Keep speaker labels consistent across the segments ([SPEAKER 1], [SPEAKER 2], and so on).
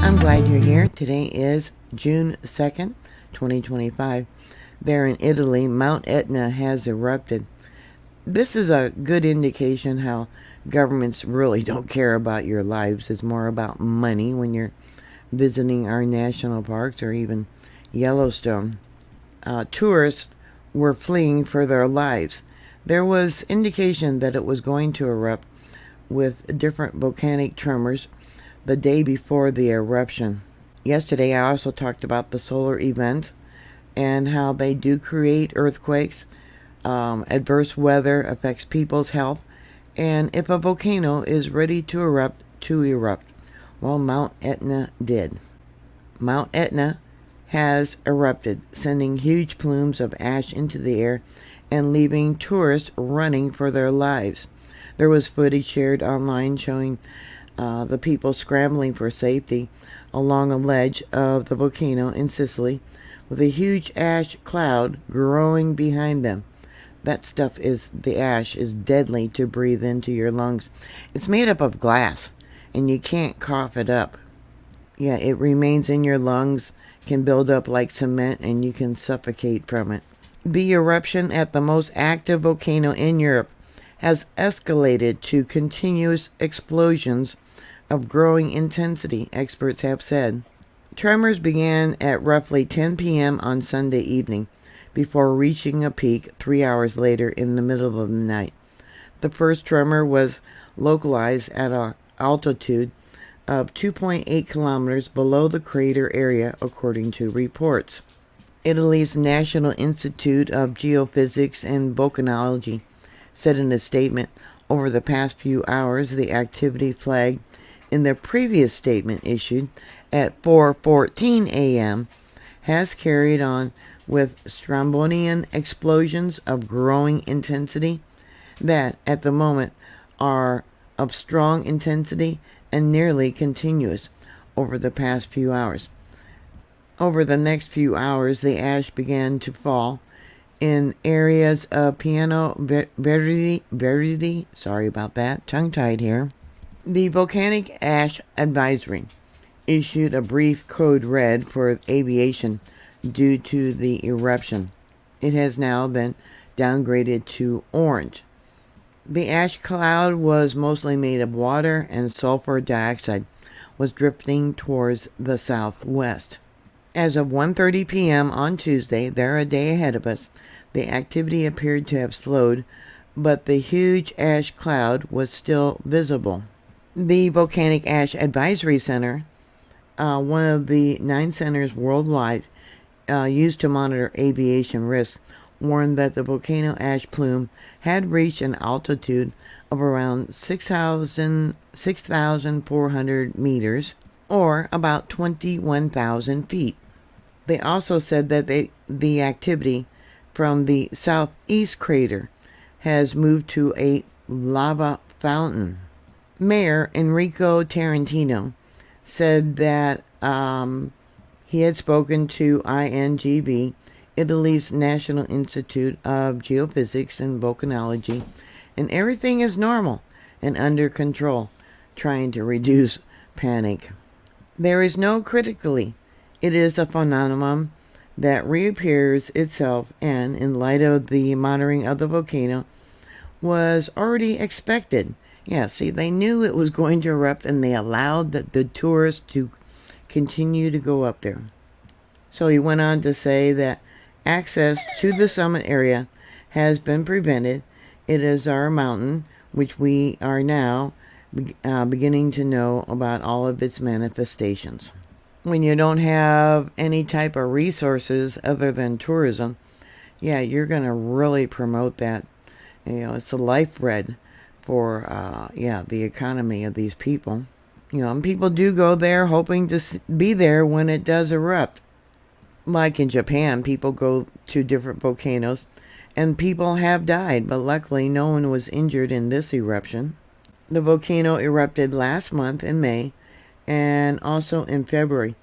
[SPEAKER 1] I'm glad you're here. Today is June 2nd, 2025. There in Italy, Mount Etna has erupted. This is a good indication how governments really don't care about your lives. It's more about money when you're visiting our national parks or even Yellowstone. Tourists were fleeing for their lives. There was indication that it was going to erupt with different volcanic tremors the day before the eruption. Yesterday, I also talked about the solar events and how they do create earthquakes. Adverse weather affects people's health, and if a volcano is ready to erupt, well, Mount Etna did. Mount Etna has erupted, sending huge plumes of ash into the air and leaving tourists running for their lives. There was footage shared online showing the people scrambling for safety along a ledge of the volcano in Sicily with a huge ash cloud growing behind them. That stuff the ash is deadly to breathe into your lungs. It's made up of glass and you can't cough it up. Yeah, it remains in your lungs, can build up like cement, and you can suffocate from it. The eruption at the most active volcano in Europe has escalated to continuous explosions of growing intensity, experts have said. Tremors began at roughly 10 p.m. on Sunday evening before reaching a peak 3 hours later in the middle of the night. The first tremor was localized at an altitude of 2.8 kilometers below the crater area, according to reports. Italy's National Institute of Geophysics and Volcanology said in a statement, over the past few hours, the activity flagged in the previous statement issued at 4:14 a.m. has carried on with Strombolian explosions of growing intensity that, at the moment, are of strong intensity and nearly continuous over the past few hours. Over the next few hours, the ash began to fall in areas of Piano Verdi, sorry about that, tongue-tied here. The Volcanic Ash Advisory issued a brief code red for aviation due to the eruption. It has now been downgraded to orange. The ash cloud was mostly made of water, and sulfur dioxide was drifting towards the southwest. As of 1:30 p.m. on Tuesday, they're a day ahead of us, the activity appeared to have slowed, but the huge ash cloud was still visible. The Volcanic Ash Advisory Center, one of the 9 centers worldwide used to monitor aviation risks, warned that the volcano ash plume had reached an altitude of around 6,400 meters, or about 21,000 feet. They also said that the activity from the southeast crater has moved to a lava fountain. Mayor Enrico Tarantino said that he had spoken to INGV, Italy's National Institute of Geophysics and Volcanology, and everything is normal and under control, trying to reduce panic. There is no critically. It is a phenomenon that reappears itself and, in light of the monitoring of the volcano, was already expected. Yeah, see, they knew it was going to erupt and they allowed the tourists to continue to go up there. So he went on to say that access to the summit area has been prevented. It is our mountain, which we are now beginning to know about all of its manifestations. When you don't have any type of resources other than tourism, yeah, you're going to really promote that. It's the lifeblood for the economy of these people. And people do go there hoping to be there when it does erupt. Like in Japan, people go to different volcanoes and people have died, but luckily no one was injured in this eruption. The volcano erupted last month in May and also in February.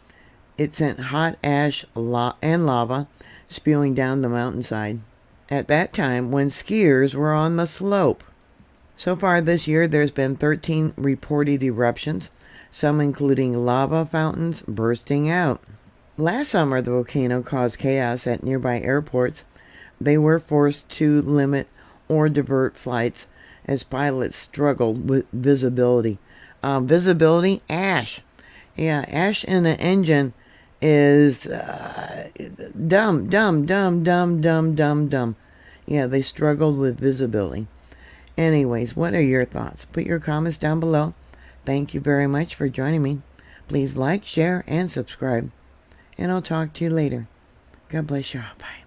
[SPEAKER 1] It sent hot ash and lava spewing down the mountainside at that time when skiers were on the slope. So far this year, there's been 13 reported eruptions. some including lava fountains bursting out. Last summer, the volcano caused chaos at nearby airports. They were forced to limit or divert flights as pilots struggled with visibility. Visibility, ash. Yeah, ash in the engine is dumb. Yeah, they struggled with visibility. Anyways, what are your thoughts? Put your comments down below. Thank you very much for joining me. Please like, share, and subscribe. And I'll talk to you later. God bless you all. Bye.